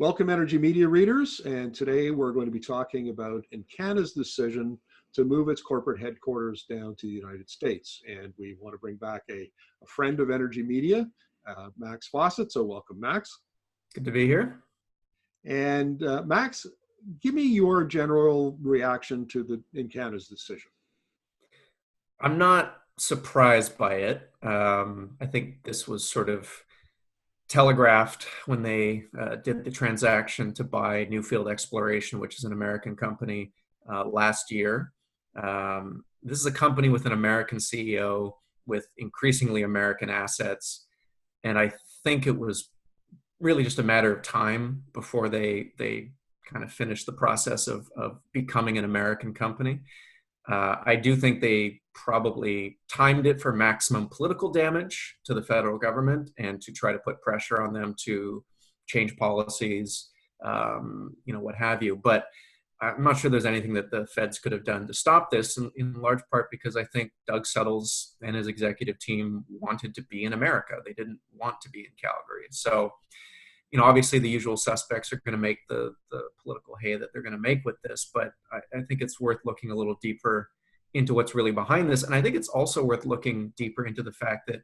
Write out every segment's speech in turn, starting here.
Welcome, Energy Media readers, and today we're going to be talking about Encana's decision to move its corporate headquarters down to the United States. And we want to bring back a friend of Energy Media, Max Fawcett. So welcome, Max. Good to be here. And Max, give me your general reaction to Encana's decision. I'm not surprised by it. I think this was sort of telegraphed when they did the transaction to buy Newfield Exploration, which is an American company, last year. This is a company with an American CEO with increasingly American assets. And I think it was really just a matter of time before they kind of finished the process of becoming an American company. I do think they probably timed it for maximum political damage to the federal government and to try to put pressure on them to change policies, what have you. But I'm not sure there's anything that the feds could have done to stop this, in large part because I think Doug Suttles and his executive team wanted to be in America. They didn't want to be in Calgary. So, obviously the usual suspects are going to make the political hay that they're going to make with this, but I think it's worth looking a little deeper into what's really behind this. And I think it's also worth looking deeper into the fact that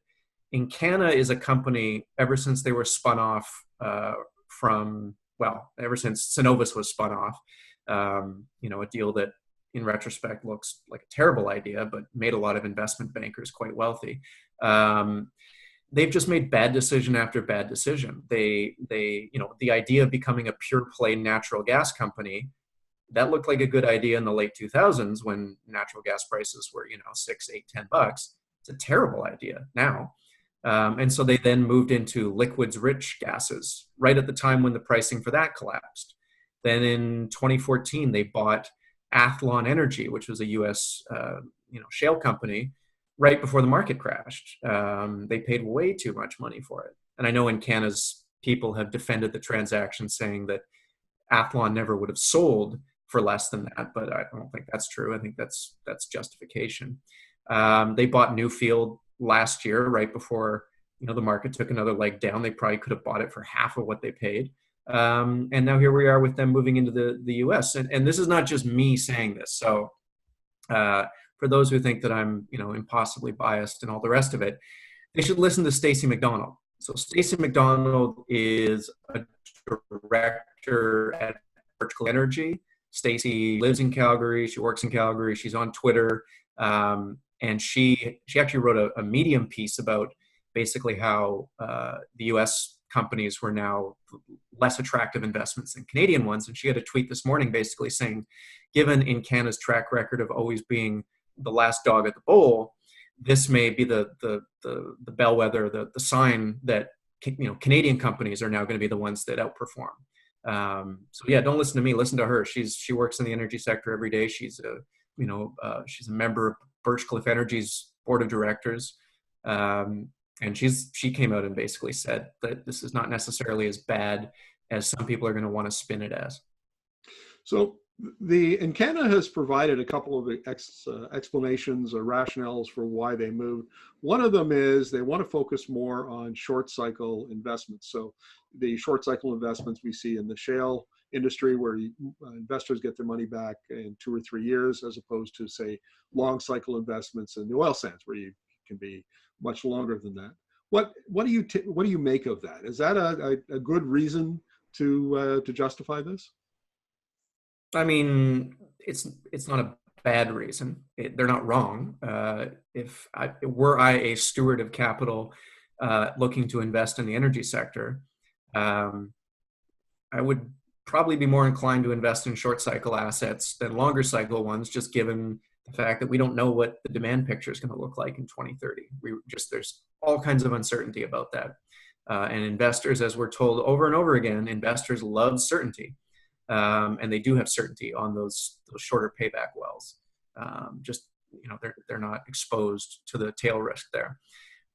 Encana is a company ever since they were spun off ever since Cenovus was spun off, a deal that in retrospect looks like a terrible idea, but made a lot of investment bankers quite wealthy. They've just made bad decision after bad decision. The idea of becoming a pure play natural gas company, that looked like a good idea in the late 2000s when natural gas prices were, $6, $8, $10. It's a terrible idea now. And so they then moved into liquids rich gases right at the time when the pricing for that collapsed. Then in 2014, they bought Athlon Energy, which was a US, shale company, right before the market crashed. They paid way too much money for it. And I know Encana's people have defended the transaction, saying that Athlon never would have sold for less than that, but I don't think that's true. I think that's justification. They bought Newfield last year, right before the market took another leg down. They probably could have bought it for half of what they paid. And now here we are with them moving into the US. And this is not just me saying this. So for those who think that I'm, impossibly biased and all the rest of it, they should listen to Stacey McDonald. So Stacey McDonald is a director at Vertical Energy. Stacey lives in Calgary. She works in Calgary. She's on Twitter. And she actually wrote a Medium piece about basically how the U.S. companies were now less attractive investments than Canadian ones. And she had a tweet this morning basically saying, given Encana's track record of always being the last dog at the bowl, this may be the bellwether, the sign that Canadian companies are now going to be the ones that outperform. So yeah, don't listen to me. Listen to her. She works in the energy sector every day. She's a member of Birchcliff Energy's board of directors, and she came out and basically said that this is not necessarily as bad as some people are going to want to spin it as. So the Encana has provided a couple of explanations or rationales for why they moved. One of them is they want to focus more on short cycle investments. So the short cycle investments we see in the shale industry, where investors get their money back in 2 or 3 years, as opposed to, say, long cycle investments in the oil sands, where you can be much longer than that. What do you make of that? Is that a good reason to justify this? I mean, it's not a bad reason. They're not wrong. Were I a steward of capital looking to invest in the energy sector, I would probably be more inclined to invest in short cycle assets than longer cycle ones, just given the fact that we don't know what the demand picture is going to look like in 2030. There's all kinds of uncertainty about that. And investors, as we're told over and over again, investors love certainty. And they do have certainty on those shorter payback wells. They're not exposed to the tail risk there.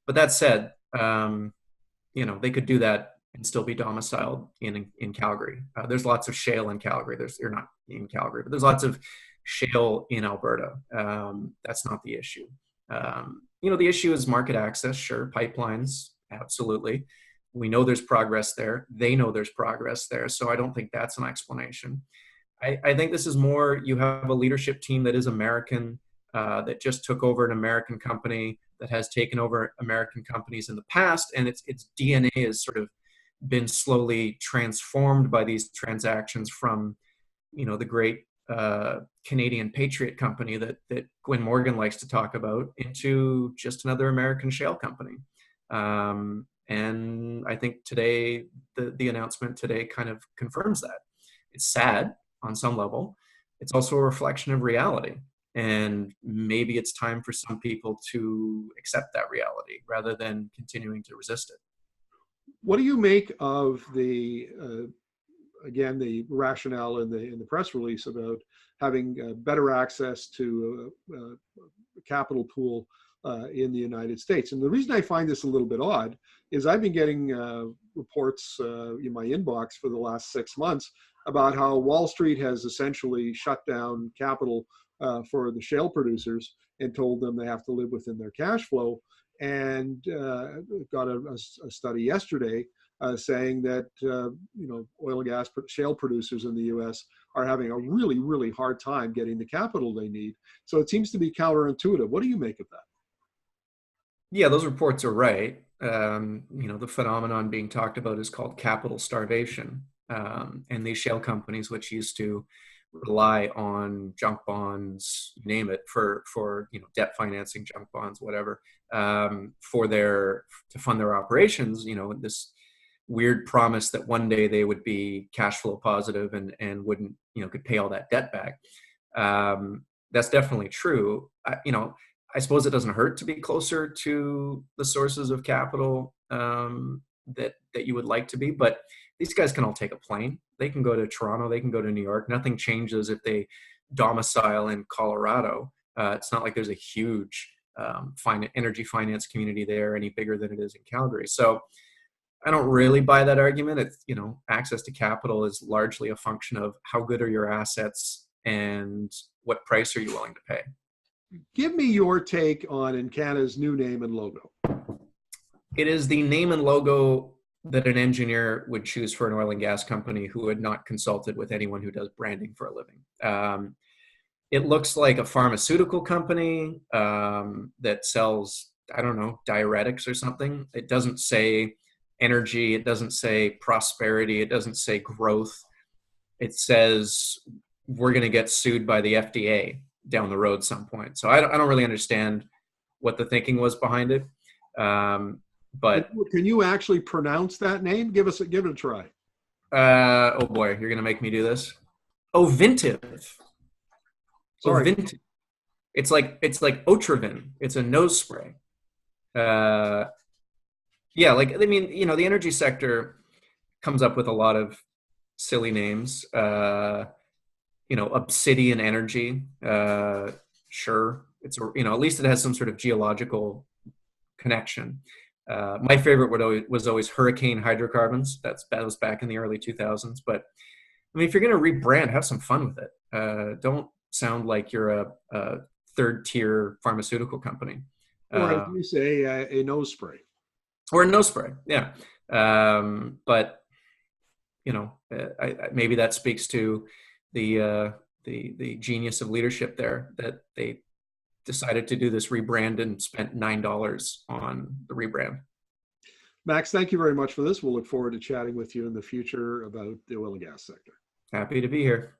But that said, they could do that and still be domiciled in Calgary. There's lots of shale in Calgary. They're not in Calgary, but there's lots of shale in Alberta. That's not the issue. The issue is market access. Sure, pipelines, absolutely. We know there's progress there. They know there's progress there. So I don't think that's an explanation. I think this is more, you have a leadership team that is American, that just took over an American company, that has taken over American companies in the past, and its DNA has sort of been slowly transformed by these transactions from, the great Canadian Patriot company that Gwen Morgan likes to talk about, into just another American shale company. And I think today, the announcement today kind of confirms that. It's sad on some level. It's also a reflection of reality. And maybe it's time for some people to accept that reality rather than continuing to resist it. What do you make of the again, the rationale in the press release about having better access to a capital pool in the United States? And the reason I find this a little bit odd is I've been getting reports in my inbox for the last 6 months about how Wall Street has essentially shut down capital for the shale producers and told them they have to live within their cash flow. And got a study yesterday saying that oil and gas shale producers in the U.S. are having a really, really hard time getting the capital they need. So it seems to be counterintuitive. What do you make of that? Yeah, those reports are right. The phenomenon being talked about is called capital starvation. And these shale companies, which used to rely on junk bonds, you name it, for debt financing, junk bonds, whatever, to fund their operations, this weird promise that one day they would be cash flow positive and wouldn't, could pay all that debt back. That's definitely true. I suppose it doesn't hurt to be closer to the sources of capital that you would like to be, but these guys can all take a plane. They can go to Toronto, they can go to New York. Nothing changes if they domicile in Colorado. It's not like there's a huge energy finance community there any bigger than it is in Calgary. So I don't really buy that argument. It's, access to capital is largely a function of how good are your assets and what price are you willing to pay. Give me your take on Encana's new name and logo. It is the name and logo that an engineer would choose for an oil and gas company who had not consulted with anyone who does branding for a living. It looks like a pharmaceutical company that sells, I don't know, diuretics or something. It doesn't say energy. It doesn't say prosperity. It doesn't say growth. It says we're going to get sued by the FDA down the road some point. So I don't really understand what the thinking was behind it. But can you actually pronounce that name? Give it a try. Oh boy, you're gonna make me do this. Ovintiv. Sorry. Ovintiv. It's like Otrivin. It's a nose spray. Yeah, the energy sector comes up with a lot of silly names. Obsidian Energy. Sure, it's at least it has some sort of geological connection. My favorite was always Hurricane Hydrocarbons. That was back in the early 2000s. But if you're going to rebrand, have some fun with it. Don't sound like you're a third-tier pharmaceutical company. Or as you say, a nose spray. Or a nose spray, yeah. But maybe that speaks to the genius of leadership there, that they decided to do this rebrand and spent $9 on the rebrand. Max, thank you very much for this. We'll look forward to chatting with you in the future about the oil and gas sector. Happy to be here.